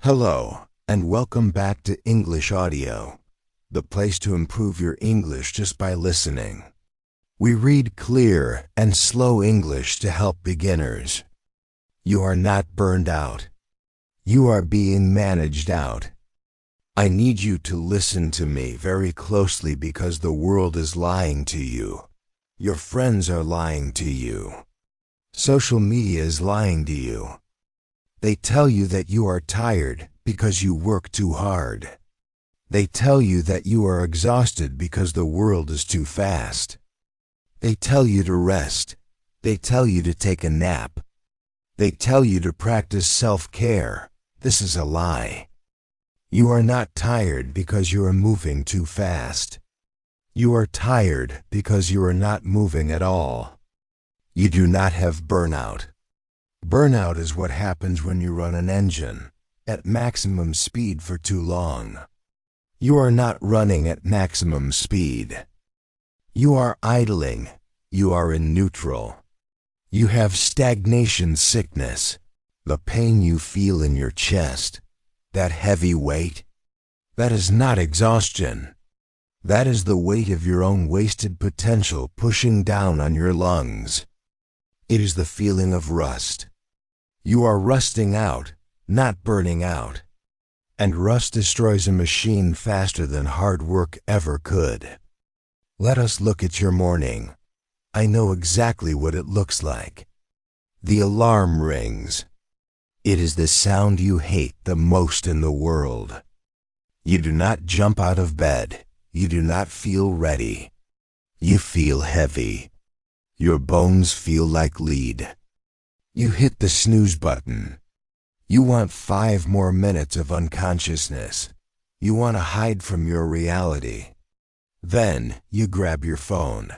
Hello, and welcome back to English Audio, the place to improve your English just by listening. We read clear and slow English to help beginners. You are not burned out. You are being managed out. I need you to listen to me very closely because the world is lying to you. Your friends are lying to you. Social media is lying to you. They tell you that you are tired because you work too hard. They tell you that you are exhausted because the world is too fast. They tell you to rest. They tell you to take a nap. They tell you to practice self-care. This is a lie. You are not tired because you are moving too fast. You are tired because you are not moving at all. You do not have burnout. Burnout is what happens when you run an engine at maximum speed for too long. You are not running at maximum speed. You are idling. You are in neutral. You have stagnation sickness. The pain you feel in your chest, that heavy weight, that is not exhaustion. That is the weight of your own wasted potential pushing down on your lungs. It is the feeling of rust. You are rusting out, not burning out. And rust destroys a machine faster than hard work ever could. Let us look at your morning. I know exactly what it looks like. The alarm rings. It is the sound you hate the most in the world. You do not jump out of bed. You do not feel ready. You feel heavy. Your bones feel like lead. You hit the snooze button. You want 5 more minutes of unconsciousness. You want to hide from your reality. Then you grab your phone.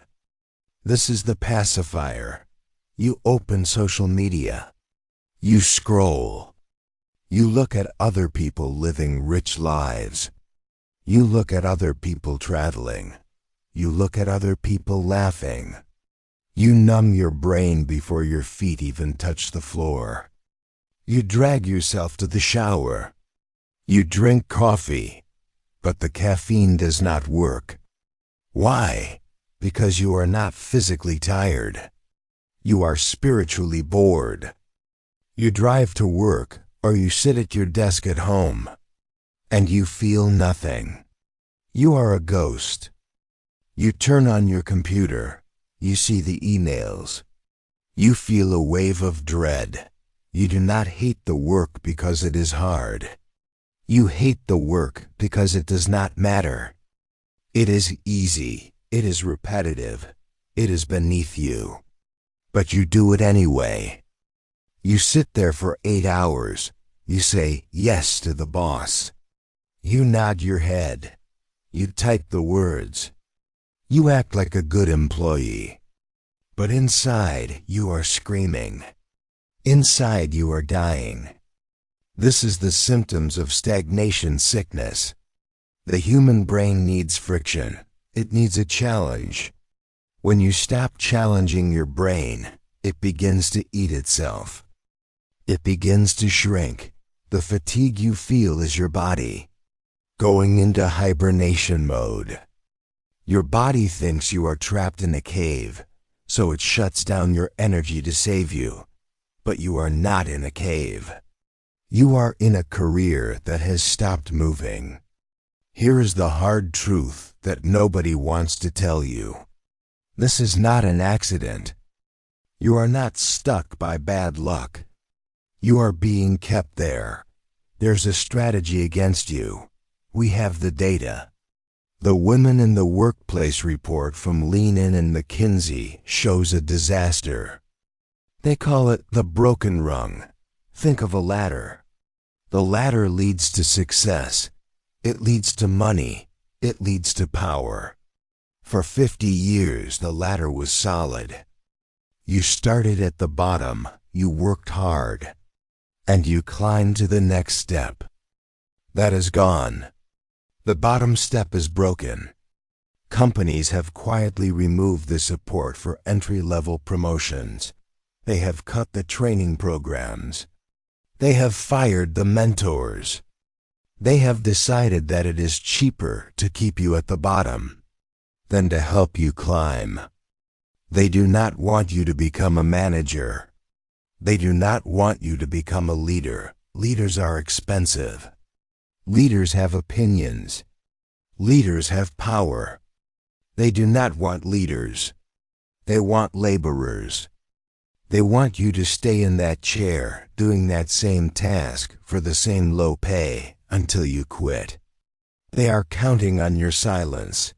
This is the pacifier. You open social media. You scroll. You look at other people living rich lives. You look at other people traveling. You look at other people laughing. You numb your brain before your feet even touch the floor. You drag yourself to the shower. You drink coffee, but the caffeine does not work. Why? Because you are not physically tired. You are spiritually bored. You drive to work, or you sit at your desk at home, and you feel nothing. You are a ghost. You turn on your computer. You see the emails. You feel a wave of dread. You do not hate the work because it is hard. You hate the work because it does not matter. It is easy. It is repetitive. It is beneath you. But you do it anyway. You sit there for 8 hours. You say yes to the boss. You nod your head. You type the words. You act like a good employee. But inside, you are screaming. Inside, you are dying. This is the symptoms of stagnation sickness. The human brain needs friction. It needs a challenge. When you stop challenging your brain, it begins to eat itself. It begins to shrink. The fatigue you feel is your body going into hibernation mode. Your body thinks you are trapped in a cave, so it shuts down your energy to save you. But you are not in a cave. You are in a career that has stopped moving. Here is the hard truth that nobody wants to tell you. This is not an accident. You are not stuck by bad luck. You are being kept there. There's a strategy against you. We have the data. The Women in the Workplace report from Lean In and McKinsey shows a disaster. They call it the Broken Rung. Think of a ladder. The ladder leads to success. It leads to money. It leads to power. For 50 years, the ladder was solid. You started at the bottom. You worked hard. And you climbed to the next step. That is gone. The bottom step is broken. Companies have quietly removed the support for entry-level promotions. They have cut the training programs. They have fired the mentors. They have decided that it is cheaper to keep you at the bottom than to help you climb. They do not want you to become a manager. They do not want you to become a leader. Leaders are expensive. Leaders have opinions. Leaders have power. They do not want leaders. They want laborers. They want you to stay in that chair, doing that same task for the same low pay until you quit. They are counting on your silence.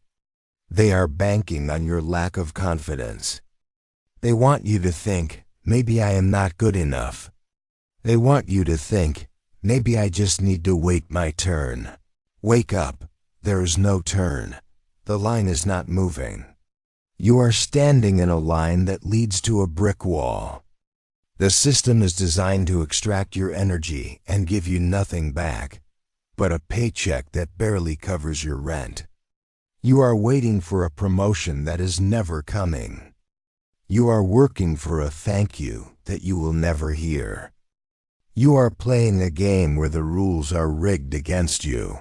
They are banking on your lack of confidence. They want you to think, maybe I am not good enough. They want you to think, maybe I just need to wait my turn. Wake up. There is no turn. The line is not moving. You are standing in a line that leads to a brick wall. The system is designed to extract your energy and give you nothing back, but a paycheck that barely covers your rent. You are waiting for a promotion that is never coming. You are working for a thank you that you will never hear. You are playing a game where the rules are rigged against you.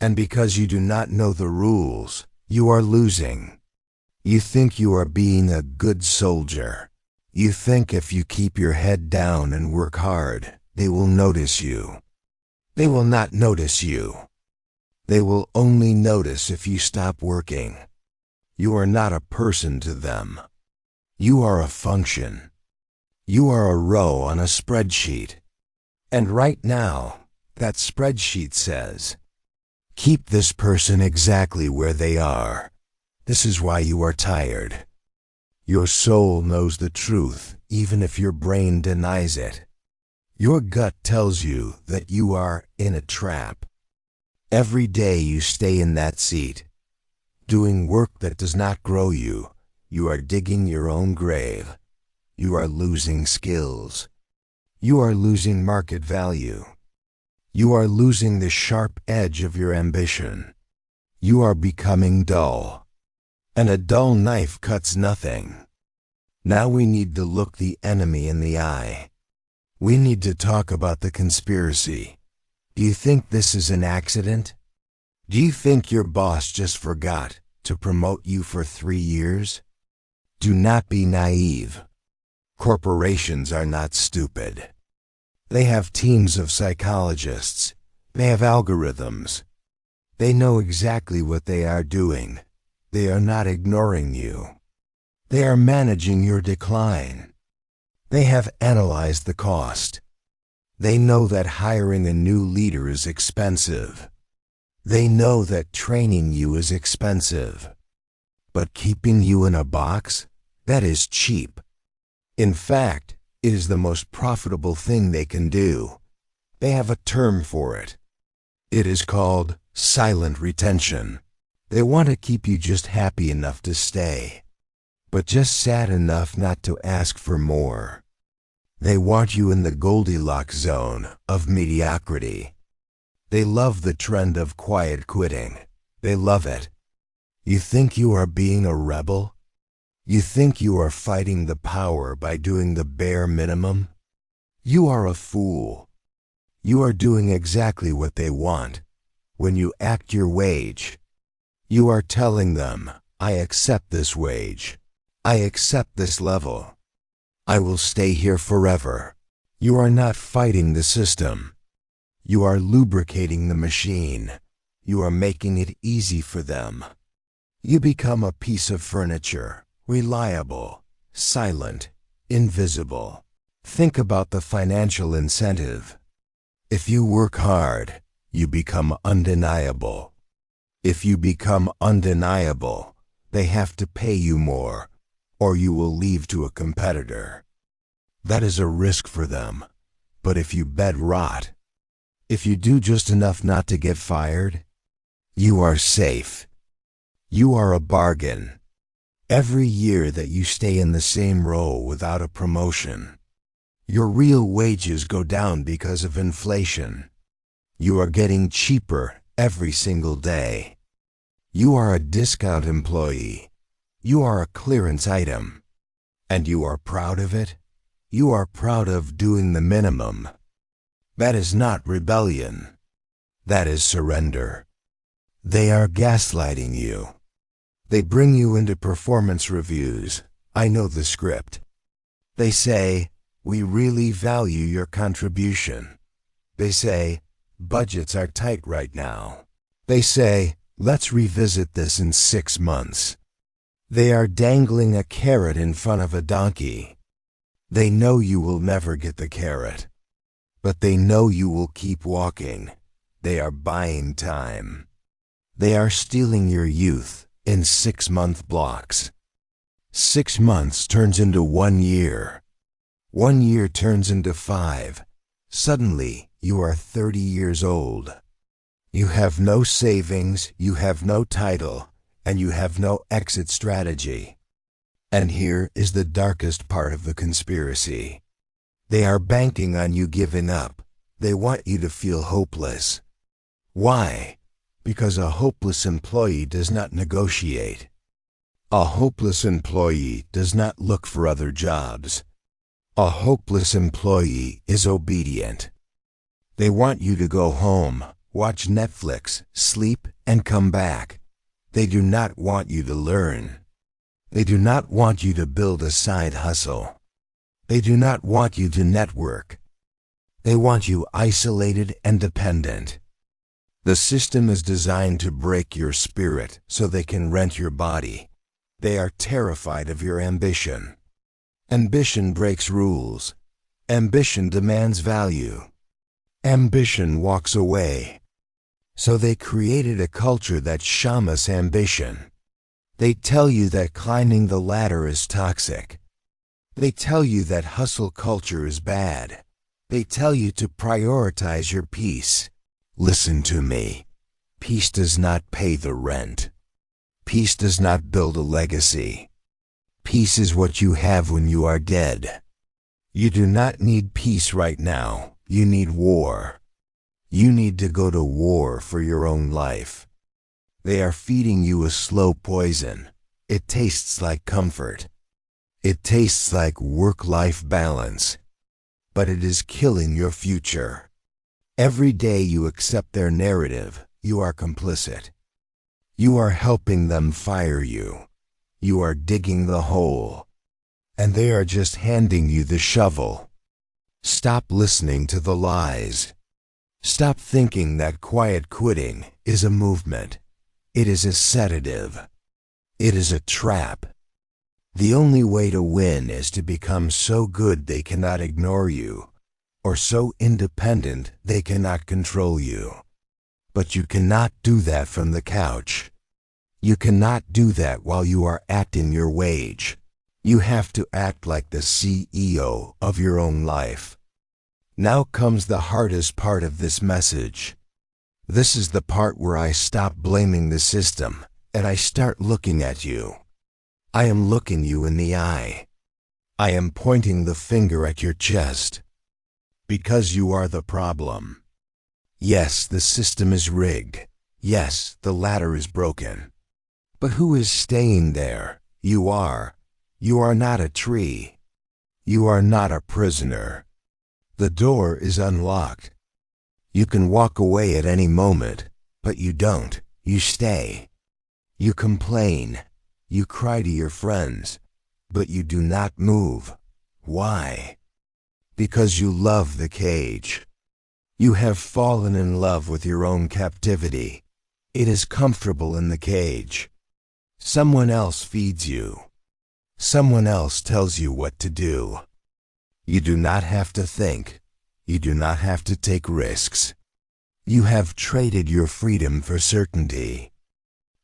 And because you do not know the rules, you are losing. You think you are being a good soldier. You think if you keep your head down and work hard, they will notice you. They will not notice you. They will only notice if you stop working. You are not a person to them. You are a function. You are a row on a spreadsheet. And right now, that spreadsheet says, keep this person exactly where they are. This is why you are tired. Your soul knows the truth, even if your brain denies it. Your gut tells you that you are in a trap. Every day you stay in that seat, doing work that does not grow you. You are digging your own grave. You are losing skills. You are losing market value. You are losing the sharp edge of your ambition. You are becoming dull. And a dull knife cuts nothing. Now we need to look the enemy in the eye. We need to talk about the conspiracy. Do you think this is an accident? Do you think your boss just forgot to promote you for 3 years? Do not be naive. Corporations are not stupid. They have teams of psychologists. They have algorithms. They know exactly what they are doing. They are not ignoring you. They are managing your decline. They have analyzed the cost. They know that hiring a new leader is expensive. They know that training you is expensive. But keeping you in a box, that is cheap. In fact, it is the most profitable thing they can do. They have a term for it. It is called silent retention. They want to keep you just happy enough to stay, but just sad enough not to ask for more. They want you in the Goldilocks zone of mediocrity. They love the trend of quiet quitting. They love it. You think you are being a rebel? You think you are fighting the power by doing the bare minimum? You are a fool. You are doing exactly what they want. When you act your wage, you are telling them, I accept this wage. I accept this level. I will stay here forever. You are not fighting the system. You are lubricating the machine. You are making it easy for them. You become a piece of furniture, reliable, silent, invisible. Think about the financial incentive. If you work hard, you become undeniable. If you become undeniable, they have to pay you more, or you will leave to a competitor. That is a risk for them. But if you bed rot, if you do just enough not to get fired, you are safe. You are a bargain. Every year that you stay in the same role without a promotion, your real wages go down because of inflation. You are getting cheaper every single day. You are a discount employee. You are a clearance item. And you are proud of it? You are proud of doing the minimum. That is not rebellion. That is surrender. They are gaslighting you. They bring you into performance reviews. I know the script. They say, we really value your contribution. They say, budgets are tight right now. They say, let's revisit this in 6 months. They are dangling a carrot in front of a donkey. They know you will never get the carrot, but they know you will keep walking. They are buying time. They are stealing your youth in 6-month blocks. 6 months turns into 1 year. 1 year turns into 5. Suddenly, you are 30 years old. You have no savings, you have no title, and you have no exit strategy. And here is the darkest part of the conspiracy. They are banking on you giving up. They want you to feel hopeless. Why? Because a hopeless employee does not negotiate. A hopeless employee does not look for other jobs. A hopeless employee is obedient. They want you to go home, watch Netflix, sleep, and come back. They do not want you to learn. They do not want you to build a side hustle. They do not want you to network. They want you isolated and dependent. The system is designed to break your spirit so they can rent your body. They are terrified of your ambition. Ambition breaks rules. Ambition demands value. Ambition walks away. So they created a culture that shames ambition. They tell you that climbing the ladder is toxic. They tell you that hustle culture is bad. They tell you to prioritize your peace. Listen to me. Peace does not pay the rent. Peace does not build a legacy. Peace is what you have when you are dead. You do not need peace right now. You need war. You need to go to war for your own life. They are feeding you a slow poison. It tastes like comfort. It tastes like work-life balance. But it is killing your future. Every day you accept their narrative, you are complicit. You are helping them fire you. You are digging the hole. And they are just handing you the shovel. Stop listening to the lies. Stop thinking that quiet quitting is a movement. It is a sedative. It is a trap. The only way to win is to become so good they cannot ignore you, or so independent they cannot control you. But you cannot do that from the couch. You cannot do that while you are acting your wage. You have to act like the CEO of your own life. Now comes the hardest part of this message. This is the part where I stop blaming the system and I start looking at you. I am looking you in the eye. I am pointing the finger at your chest. Because you are the problem. Yes, the system is rigged. Yes, the ladder is broken. But who is staying there? You are. You are not a tree. You are not a prisoner. The door is unlocked. You can walk away at any moment, but you don't. You stay. You complain. You cry to your friends, but you do not move. Why? Because you love the cage. You have fallen in love with your own captivity. It is comfortable in the cage. Someone else feeds you. Someone else tells you what to do. You do not have to think. You do not have to take risks. You have traded your freedom for certainty.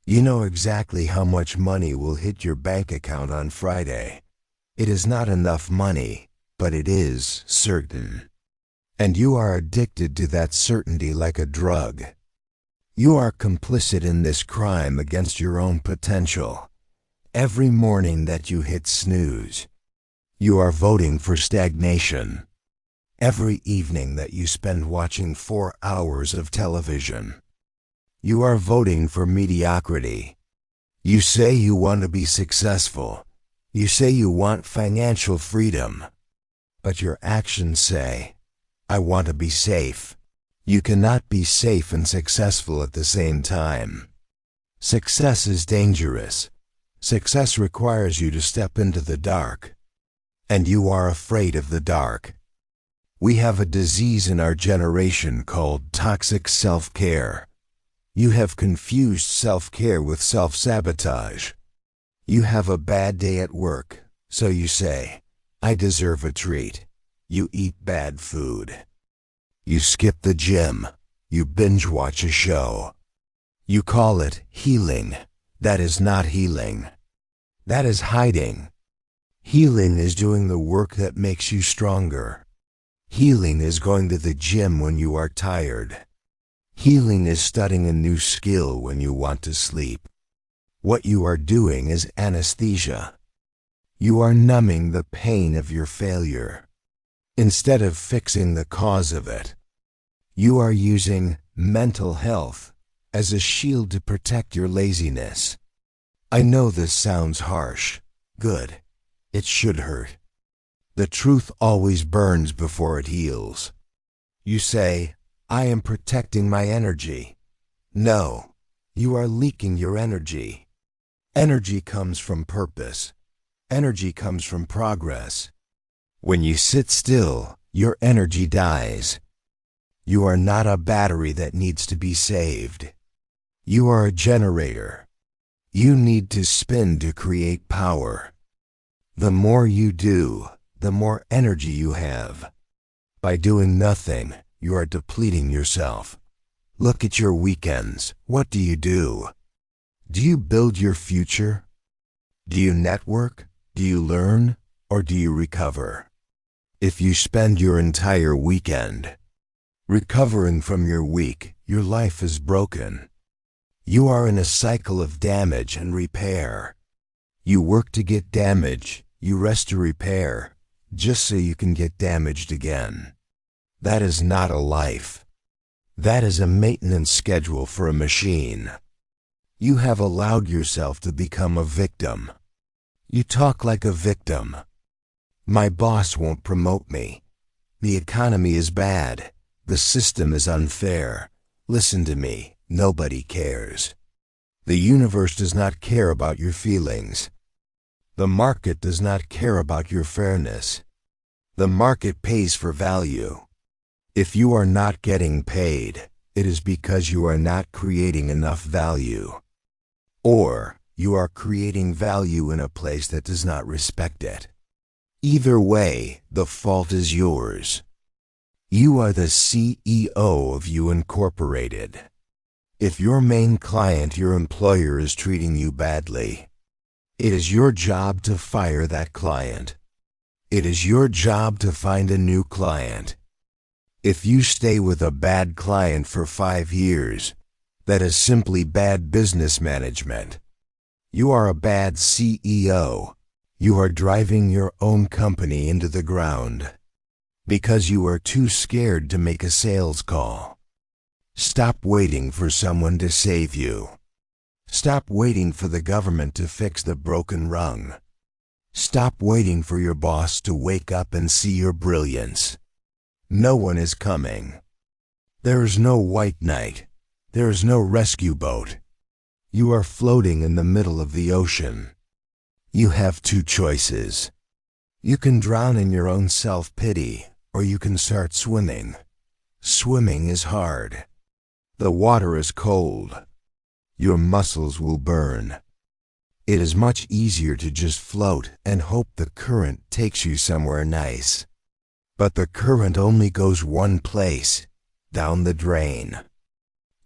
You know exactly how much money will hit your bank account on Friday. It is not enough money, but it is certain. And you are addicted to that certainty like a drug. You are complicit in this crime against your own potential. Every morning that you hit snooze, you are voting for stagnation. Every evening that you spend watching 4 hours of television, you are voting for mediocrity. You say you want to be successful. You say you want financial freedom. But your actions say, I want to be safe. You cannot be safe and successful at the same time. Success is dangerous. Success requires you to step into the dark. And you are afraid of the dark. We have a disease in our generation called toxic self-care. You have confused self-care with self-sabotage. You have a bad day at work, so you say, I deserve a treat. You eat bad food. You skip the gym. You binge watch a show. You call it healing. That is not healing. That is hiding. Healing is doing the work that makes you stronger. Healing is going to the gym when you are tired. Healing is studying a new skill when you want to sleep. What you are doing is anesthesia. You are numbing the pain of your failure. Instead of fixing the cause of it, you are using mental health as a shield to protect your laziness. I know this sounds harsh. Good. It should hurt. The truth always burns before it heals. You say, I am protecting my energy. No, you are leaking your energy. Energy comes from purpose. Energy comes from progress. When you sit still, your energy dies. You are not a battery that needs to be saved. You are a generator. You need to spin to create power. The more you do, the more energy you have. By doing nothing, you are depleting yourself. Look at your weekends. What do you do? Do you build your future? Do you network? Do you learn? Or do you recover? If you spend your entire weekend recovering from your week, your life is broken. You are in a cycle of damage and repair. You work to get damage, you rest to repair, just so you can get damaged again. That is not a life. That is a maintenance schedule for a machine. You have allowed yourself to become a victim. You talk like a victim. My boss won't promote me. The economy is bad. The system is unfair. Listen to me. Nobody cares. The universe does not care about your feelings. The market does not care about your fairness. The market pays for value. If you are not getting paid, it is because you are not creating enough value. Or you are creating value in a place that does not respect it. Either way, the fault is yours. You are the CEO of You Incorporated. If your main client, your employer, is treating you badly, it is your job to fire that client. It is your job to find a new client. If you stay with a bad client for 5 years, that is simply bad business management. You are a bad CEO. You are driving your own company into the ground because you are too scared to make a sales call. Stop waiting for someone to save you. Stop waiting for the government to fix the broken rung. Stop waiting for your boss to wake up and see your brilliance. No one is coming. There is no white knight. There is no rescue boat. You are floating in the middle of the ocean. You have two choices. You can drown in your own self-pity, or you can start swimming. Swimming is hard. The water is cold. Your muscles will burn. It is much easier to just float and hope the current takes you somewhere nice. But the current only goes one place, down the drain.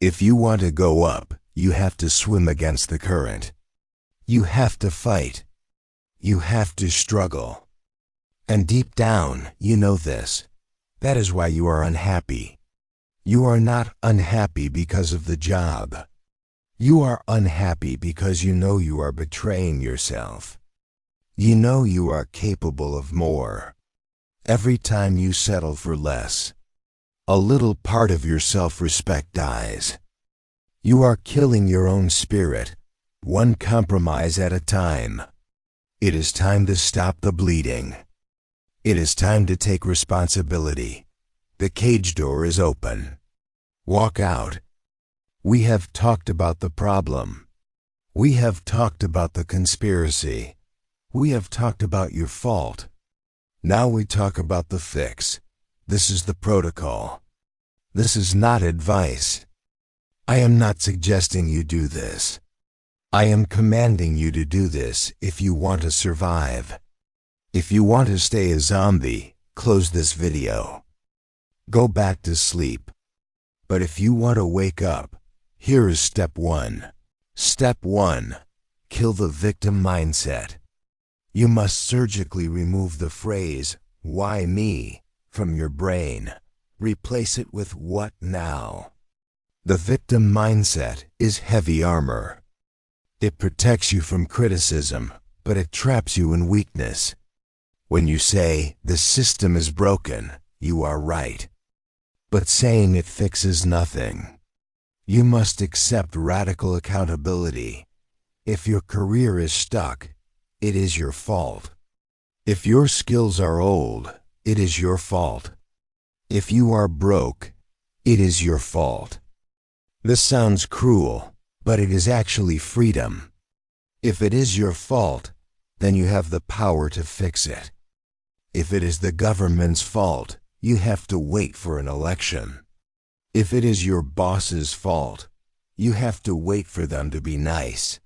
If you want to go up, you have to swim against the current. You have to fight. You have to struggle. And deep down, you know this. That is why you are unhappy. You are not unhappy because of the job. You are unhappy because you know you are betraying yourself. You know you are capable of more. Every time you settle for less, a little part of your self-respect dies. You are killing your own spirit, one compromise at a time. It is time to stop the bleeding. It is time to take responsibility. The cage door is open. Walk out. We have talked about the problem. We have talked about the conspiracy. We have talked about your fault. Now we talk about the fix. This is the protocol. This is not advice. I am not suggesting you do this. I am commanding you to do this if you want to survive. If you want to stay a zombie, close this video. Go back to sleep. But if you want to wake up, here is step 1. Step 1. Kill the victim mindset. You must surgically remove the phrase, "Why me?" from your brain. Replace it with "What now?" The victim mindset is heavy armor. It protects you from criticism, but it traps you in weakness. When you say, "The system is broken," you are right. But saying it fixes nothing. You must accept radical accountability. If your career is stuck, it is your fault. If your skills are old, it is your fault. If you are broke, it is your fault. This sounds cruel, but it is actually freedom. If it is your fault, then you have the power to fix it. If it is the government's fault, you have to wait for an election. If it is your boss's fault, you have to wait for them to be nice.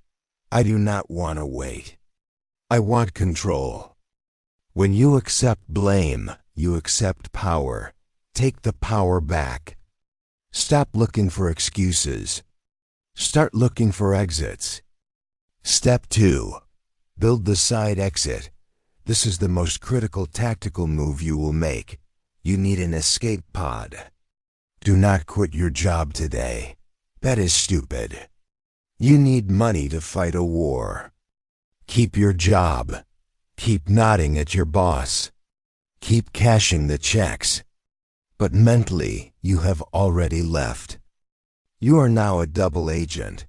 I do not want to wait. I want control. When you accept blame, you accept power. Take the power back. Stop looking for excuses. Start looking for exits. Step 2. Build the side exit. This is the most critical tactical move you will make. You need an escape pod. Do not quit your job today. That is stupid. You need money to fight a war. Keep your job. Keep nodding at your boss. Keep cashing the checks. But mentally, you have already left. You are now a double agent.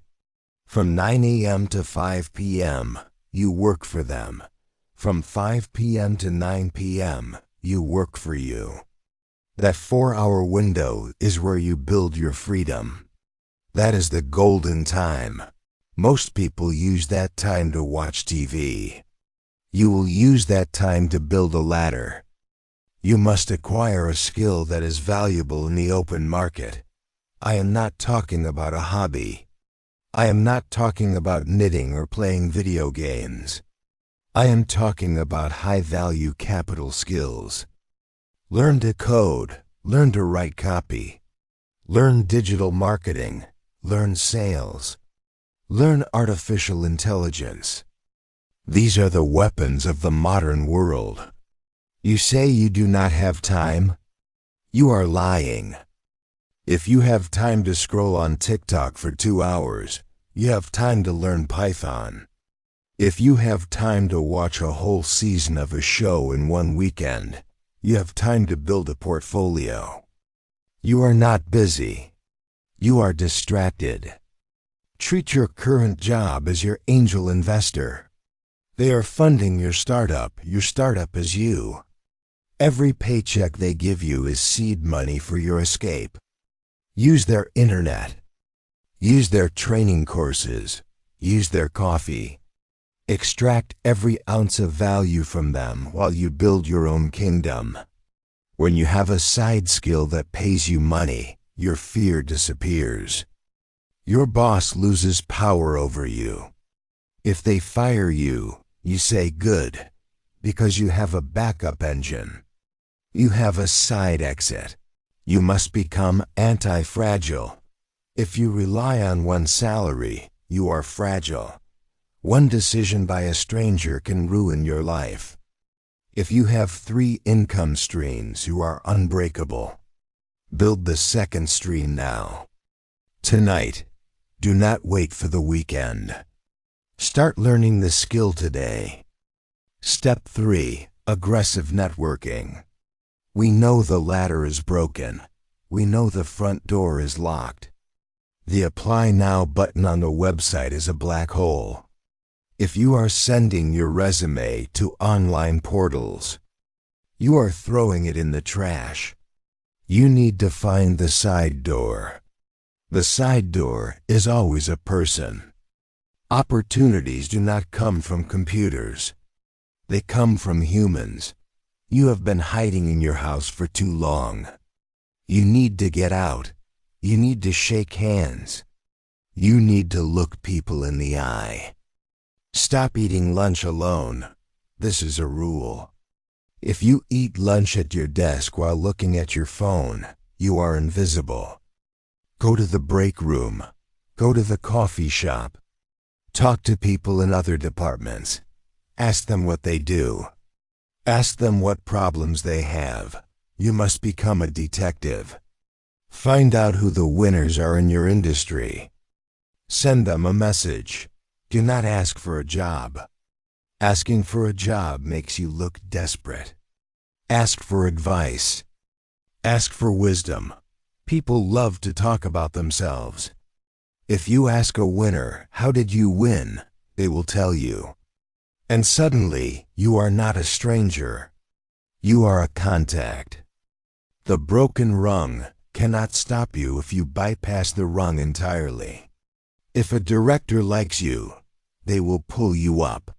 From 9 a.m. to 5 p.m., you work for them. From 5 p.m. to 9 p.m., you work for you. That 4-hour window is where you build your freedom. That is the golden time. Most people use that time to watch TV. You will use that time to build a ladder. You must acquire a skill that is valuable in the open market. I am not talking about a hobby. I am not talking about knitting or playing video games. I am talking about high-value capital skills. Learn to code, learn to write copy, learn digital marketing, learn sales, learn artificial intelligence. These are the weapons of the modern world. You say you do not have time? You are lying. If you have time to scroll on TikTok for 2 hours, you have time to learn Python. If you have time to watch a whole season of a show in one weekend, you have time to build a portfolio. You are not busy. You are distracted. Treat your current job as your angel investor. They are funding your startup is you. Every paycheck they give you is seed money for your escape. Use their internet. Use their training courses. Use their coffee. Extract every ounce of value from them while you build your own kingdom. When you have a side skill that pays you money, your fear disappears. Your boss loses power over you. If they fire you, you say good, because you have a backup engine. You have a side exit. You must become anti-fragile. If you rely on one salary, you are fragile. One decision by a stranger can ruin your life. If you have 3 income streams, you are unbreakable. Build the second stream now. Tonight. Do not wait for the weekend. Start learning the skill today. Step 3. Aggressive networking. We know the ladder is broken. We know the front door is locked. The Apply Now button on the website is a black hole. If you are sending your resume to online portals, you are throwing it in the trash. You need to find the side door. The side door is always a person. Opportunities do not come from computers. They come from humans. You have been hiding in your house for too long. You need to get out. You need to shake hands. You need to look people in the eye. Stop eating lunch alone. This is a rule. If you eat lunch at your desk while looking at your phone, you are invisible. Go to the break room. Go to the coffee shop. Talk to people in other departments. Ask them what they do. Ask them what problems they have. You must become a detective. Find out who the winners are in your industry. Send them a message. Do not ask for a job. Asking for a job makes you look desperate. Ask for advice. Ask for wisdom. People love to talk about themselves. If you ask a winner, "How did you win?" they will tell you. And suddenly, you are not a stranger. You are a contact. The broken rung cannot stop you if you bypass the rung entirely. If a director likes you, they will pull you up.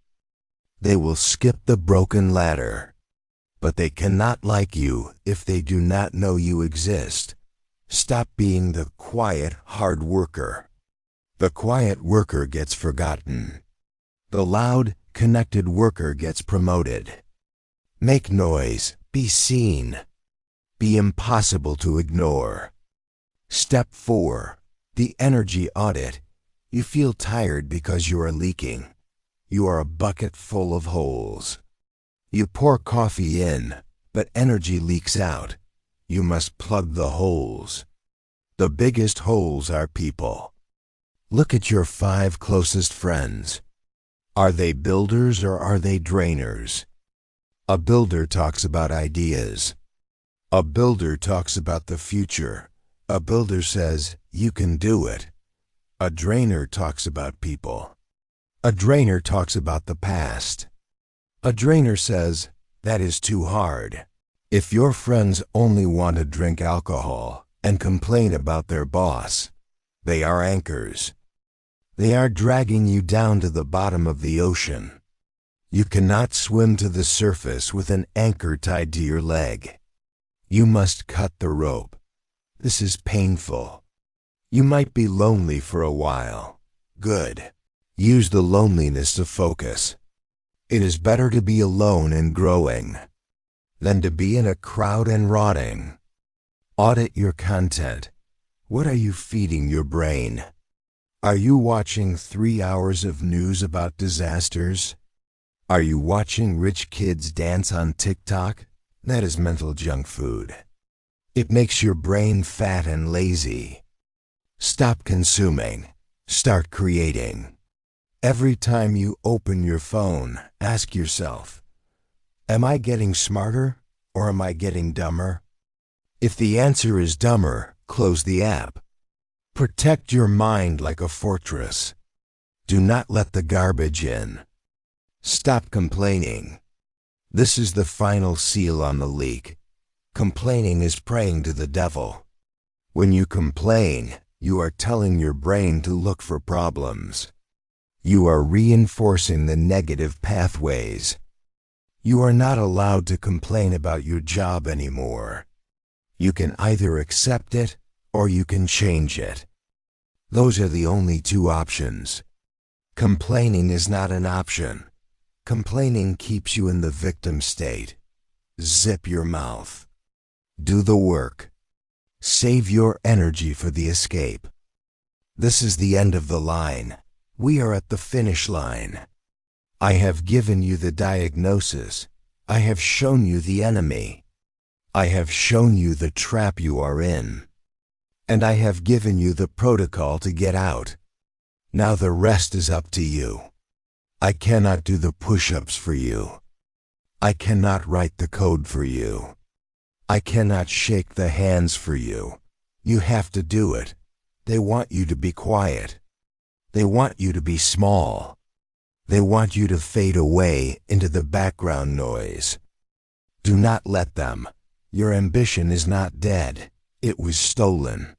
They will skip the broken ladder. But they cannot like you if they do not know you exist. Stop being the quiet, hard worker. The quiet worker gets forgotten. The loud, connected worker gets promoted. Make noise. Be seen. Be impossible to ignore. Step 4. The energy audit. You feel tired because you are leaking. You are a bucket full of holes. You pour coffee in, but energy leaks out. You must plug the holes. The biggest holes are people. Look at your 5 closest friends. Are they builders or are they drainers? A builder talks about ideas. A builder talks about the future. A builder says, "You can do it." A drainer talks about people. A drainer talks about the past. A drainer says, "That is too hard." If your friends only want to drink alcohol and complain about their boss, they are anchors. They are dragging you down to the bottom of the ocean. You cannot swim to the surface with an anchor tied to your leg. You must cut the rope. This is painful. You might be lonely for a while. Good. Use the loneliness to focus. It is better to be alone and growing than to be in a crowd and rotting. Audit your content. What are you feeding your brain? Are you watching 3 hours of news about disasters? Are you watching rich kids dance on TikTok? That is mental junk food. It makes your brain fat and lazy. Stop consuming. Start creating. Every time you open your phone, ask yourself, am I getting smarter or am I getting dumber? If the answer is dumber, close the app. Protect your mind like a fortress. Do not let the garbage in. Stop complaining. This is the final seal on the leak. Complaining is praying to the devil. When you complain, you are telling your brain to look for problems. You are reinforcing the negative pathways. You are not allowed to complain about your job anymore. You can either accept it or you can change it. Those are the only 2 options. Complaining is not an option. Complaining keeps you in the victim state. Zip your mouth. Do the work. Save your energy for the escape. This is the end of the line. We are at the finish line. I have given you the diagnosis. I have shown you the enemy. I have shown you the trap you are in. And I have given you the protocol to get out. Now the rest is up to you. I cannot do the push-ups for you. I cannot write the code for you. I cannot shake the hands for you. You have to do it. They want you to be quiet. They want you to be small. They want you to fade away into the background noise. Do not let them. Your ambition is not dead. It was stolen.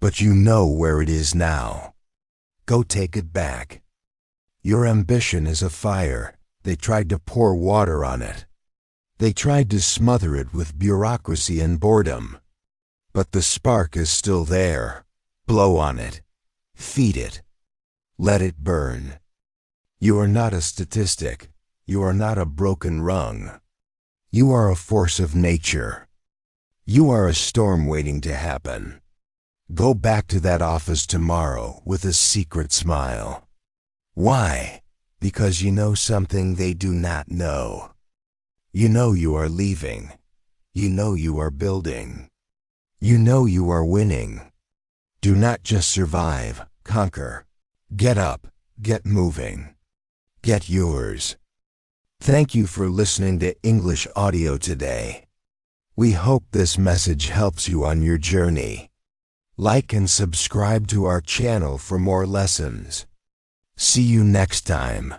But you know where it is now. Go take it back. Your ambition is a fire. They tried to pour water on it. They tried to smother it with bureaucracy and boredom. But the spark is still there. Blow on it. Feed it. Let it burn. You are not a statistic. You are not a broken rung. You are a force of nature. You are a storm waiting to happen. Go back to that office tomorrow with a secret smile. Why? Because you know something they do not know. You know you are leaving. You know you are building. You know you are winning. Do not just survive, conquer. Get up, get moving. Get yours. Thank you for listening to English Audio today. We hope this message helps you on your journey. Like and subscribe to our channel for more lessons. See you next time.